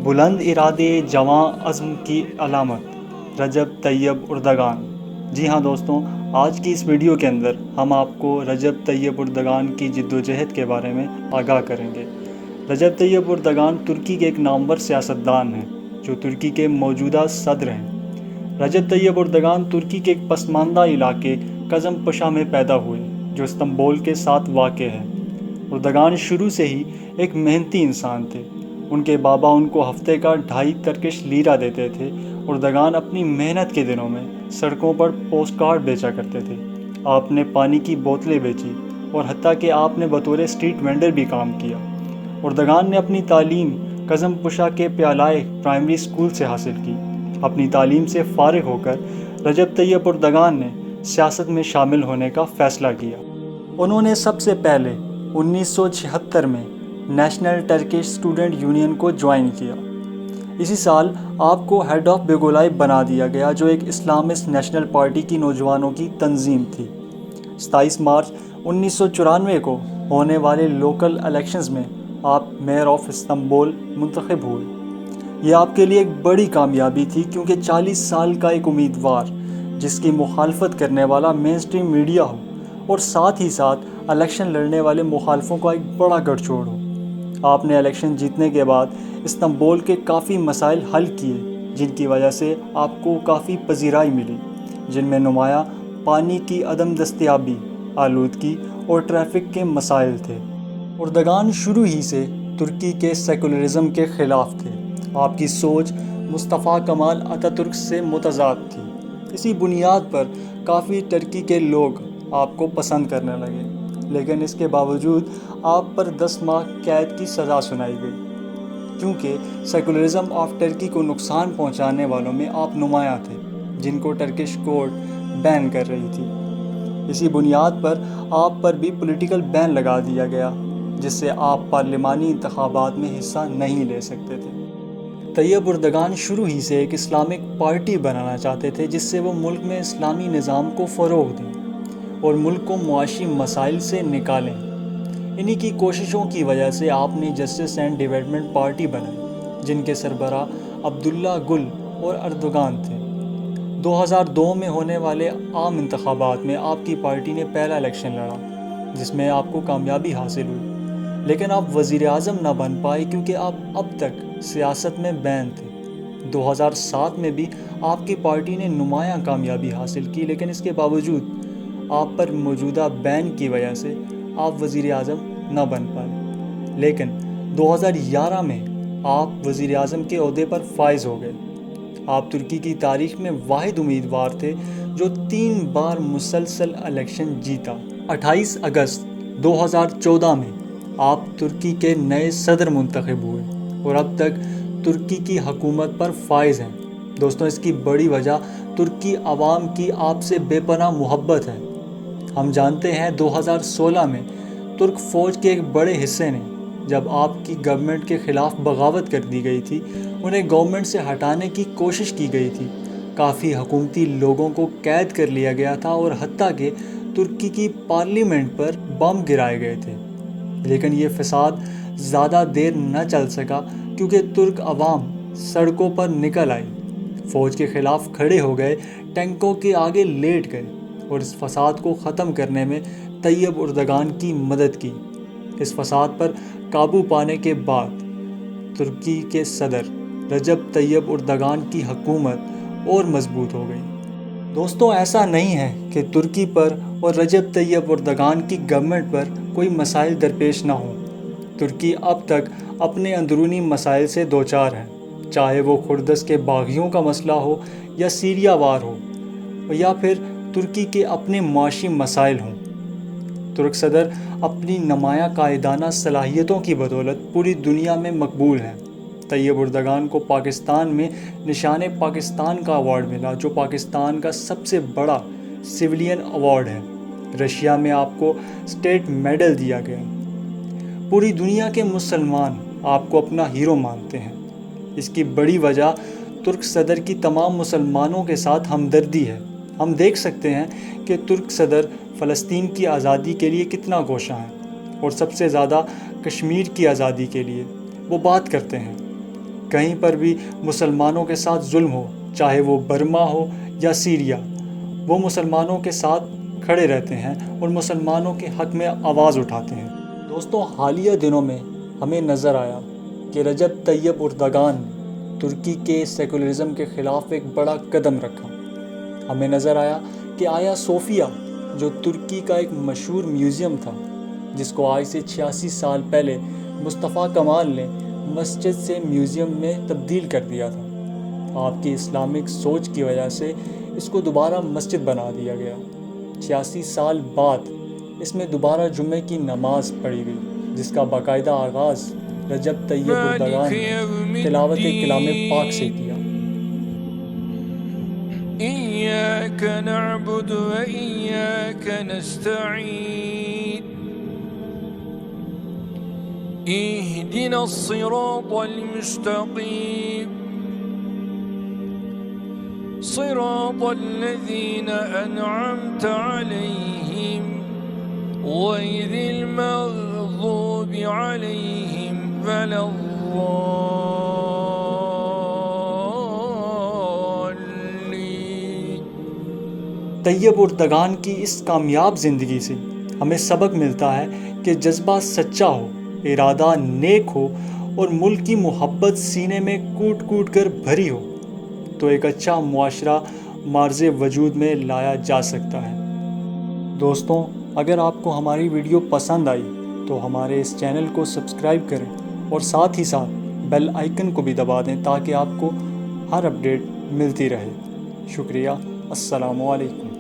بلند ارادے جواں عزم کی علامت رجب طیب اردگان۔ جی ہاں دوستوں، آج کی اس ویڈیو کے اندر ہم آپ کو رجب طیب اردگان کی جدوجہد کے بارے میں آگاہ کریں گے۔ رجب طیب اردگان ترکی کے ایک نامور سیاستدان ہیں جو ترکی کے موجودہ صدر ہیں۔ رجب طیب اردگان ترکی کے ایک پسماندہ علاقے کظم پشا میں پیدا ہوئے جو استنبول کے ساتھ واقع ہے۔ اردگان شروع سے ہی ایک محنتی انسان تھے۔ ان کے بابا ان کو ہفتے کا 2.5 ترکش لیرہ دیتے تھے۔ اردگان اپنی محنت کے دنوں میں سڑکوں پر پوسٹ کارڈ بیچا کرتے تھے۔ آپ نے پانی کی بوتلیں بیچی اور حتیٰ کہ آپ نے بطور اسٹریٹ وینڈر بھی کام کیا۔ اردگان نے اپنی تعلیم کظم پشا کے پیالائے پرائمری اسکول سے حاصل کی۔ اپنی تعلیم سے فارغ ہو کر رجب طیب اردگان نے سیاست میں شامل ہونے کا فیصلہ کیا۔ انہوں نے سب سے پہلے 1976 میں نیشنل ٹرکش اسٹوڈنٹ یونین کو جوائن کیا۔ اسی سال آپ کو ہیڈ آف بیگولائی بنا دیا گیا جو ایک اسلامسٹ نیشنل پارٹی کی نوجوانوں کی تنظیم تھی۔ 27 مارچ 1994 کو ہونے والے لوکل الیکشنز میں آپ میئر آف استنبول منتخب ہوئے۔ یہ آپ کے لیے ایک بڑی کامیابی تھی کیونکہ 40 سال کا ایک امیدوار جس کی مخالفت کرنے والا مین اسٹریم میڈیا ہو اور ساتھ ہی ساتھ الیکشن لڑنے والے مخالفوں کا ایک بڑا گٹھ جوڑ ہو۔ آپ نے الیکشن جیتنے کے بعد استنبول کے کافی مسائل حل کیے جن کی وجہ سے آپ کو کافی پذیرائی ملی، جن میں نمایاں پانی کی عدم دستیابی، آلودگی اور ٹریفک کے مسائل تھے۔ اردگان شروع ہی سے ترکی کے سیکولرزم کے خلاف تھے۔ آپ کی سوچ مصطفیٰ کمال اتاتürk سے متضاد تھی۔ اسی بنیاد پر کافی ترکی کے لوگ آپ کو پسند کرنے لگے، لیکن اس کے باوجود آپ پر 10 ماہ قید کی سزا سنائی گئی کیونکہ سیکولرزم آف ٹرکی کو نقصان پہنچانے والوں میں آپ نمایاں تھے جن کو ٹرکش کورٹ بین کر رہی تھی۔ اسی بنیاد پر آپ پر بھی پولیٹیکل بین لگا دیا گیا جس سے آپ پارلیمانی انتخابات میں حصہ نہیں لے سکتے تھے۔ طیب اردگان شروع ہی سے ایک اسلامک پارٹی بنانا چاہتے تھے جس سے وہ ملک میں اسلامی نظام کو فروغ دیں اور ملک کو معاشی مسائل سے نکالیں۔ انہی کی کوششوں کی وجہ سے آپ نے جسٹس اینڈ ڈیولپمنٹ پارٹی بنائی جن کے سربراہ عبداللہ گل اور اردگان تھے۔ 2002 میں ہونے والے عام انتخابات میں آپ کی پارٹی نے پہلا الیکشن لڑا جس میں آپ کو کامیابی حاصل ہوئی، لیکن آپ وزیر اعظم نہ بن پائے کیونکہ آپ اب تک سیاست میں بین تھے۔ 2007 میں بھی آپ کی پارٹی نے نمایاں کامیابی حاصل کی، لیکن اس کے باوجود آپ پر موجودہ بین کی وجہ سے آپ وزیر اعظم نہ بن پائے۔ لیکن 2011 میں آپ وزیر اعظم کے عہدے پر فائز ہو گئے۔ آپ ترکی کی تاریخ میں واحد امیدوار تھے جو 3 بار مسلسل الیکشن جیتا۔ 28 اگست 2014 میں آپ ترکی کے نئے صدر منتخب ہوئے اور اب تک ترکی کی حکومت پر فائز ہیں۔ دوستوں، اس کی بڑی وجہ ترکی عوام کی آپ سے بے پناہ محبت ہے۔ ہم جانتے ہیں 2016 میں ترک فوج کے ایک بڑے حصے نے جب آپ کی گورنمنٹ کے خلاف بغاوت کر دی گئی تھی، انہیں گورنمنٹ سے ہٹانے کی کوشش کی گئی تھی۔ کافی حکومتی لوگوں کو قید کر لیا گیا تھا اور حتیٰ کہ ترکی کی پارلیمنٹ پر بم گرائے گئے تھے، لیکن یہ فساد زیادہ دیر نہ چل سکا کیونکہ ترک عوام سڑکوں پر نکل آئی، فوج کے خلاف کھڑے ہو گئے، ٹینکوں کے آگے لیٹ گئے اور اس فساد کو ختم کرنے میں طیب اردگان کی مدد کی۔ اس فساد پر قابو پانے کے بعد ترکی کے صدر رجب طیب اردگان کی حکومت اور مضبوط ہو گئی۔ دوستوں، ایسا نہیں ہے کہ ترکی پر اور رجب طیب اردگان کی گورنمنٹ پر کوئی مسائل درپیش نہ ہوں۔ ترکی اب تک اپنے اندرونی مسائل سے دوچار ہے، چاہے وہ کردس کے باغیوں کا مسئلہ ہو یا سیریا وار ہو یا پھر ترکی کے اپنے معاشی مسائل ہوں۔ ترک صدر اپنی نمایاں قائدانہ صلاحیتوں کی بدولت پوری دنیا میں مقبول ہیں۔ طیب اردگان کو پاکستان میں نشان پاکستان کا ایوارڈ ملا جو پاکستان کا سب سے بڑا سویلین ایوارڈ ہے۔ رشیا میں آپ کو اسٹیٹ میڈل دیا گیا۔ پوری دنیا کے مسلمان آپ کو اپنا ہیرو مانتے ہیں۔ اس کی بڑی وجہ ترک صدر کی تمام مسلمانوں کے ساتھ ہمدردی ہے۔ ہم دیکھ سکتے ہیں کہ ترک صدر فلسطین کی آزادی کے لیے کتنا کوشاں ہے اور سب سے زیادہ کشمیر کی آزادی کے لیے وہ بات کرتے ہیں۔ کہیں پر بھی مسلمانوں کے ساتھ ظلم ہو، چاہے وہ برما ہو یا سیریا، وہ مسلمانوں کے ساتھ کھڑے رہتے ہیں اور مسلمانوں کے حق میں آواز اٹھاتے ہیں۔ دوستوں، حالیہ دنوں میں ہمیں نظر آیا کہ رجب طیب اردگان نے ترکی کے سیکولرزم کے خلاف ایک بڑا قدم رکھا۔ ہمیں نظر آیا کہ آیا صوفیہ، جو ترکی کا ایک مشہور میوزیم تھا، جس کو آج سے 86 سال پہلے مصطفیٰ کمال نے مسجد سے میوزیم میں تبدیل کر دیا تھا، آپ کی اسلامک سوچ کی وجہ سے اس کو دوبارہ مسجد بنا دیا گیا۔ 86 سال بعد اس میں دوبارہ جمعے کی نماز پڑھی گئی، جس کا باقاعدہ آغاز رجب طیب اردگان نے تلاوت کلام پاک سے کیا۔ إياك نعبد وإياك نستعين اهدنا الصراط المستقيم صراط الذين أنعمت عليهم غير المغضوب عليهم ولا الضالين۔ طیب اردگان کی اس کامیاب زندگی سے ہمیں سبق ملتا ہے کہ جذبہ سچا ہو، ارادہ نیک ہو اور ملک کی محبت سینے میں کوٹ کوٹ کر بھری ہو تو ایک اچھا معاشرہ معرض وجود میں لایا جا سکتا ہے۔ دوستوں، اگر آپ کو ہماری ویڈیو پسند آئی تو ہمارے اس چینل کو سبسکرائب کریں اور ساتھ ہی ساتھ بیل آئیکن کو بھی دبا دیں تاکہ آپ کو ہر اپڈیٹ ملتی رہے۔ شکریہ۔ السلام علیکم۔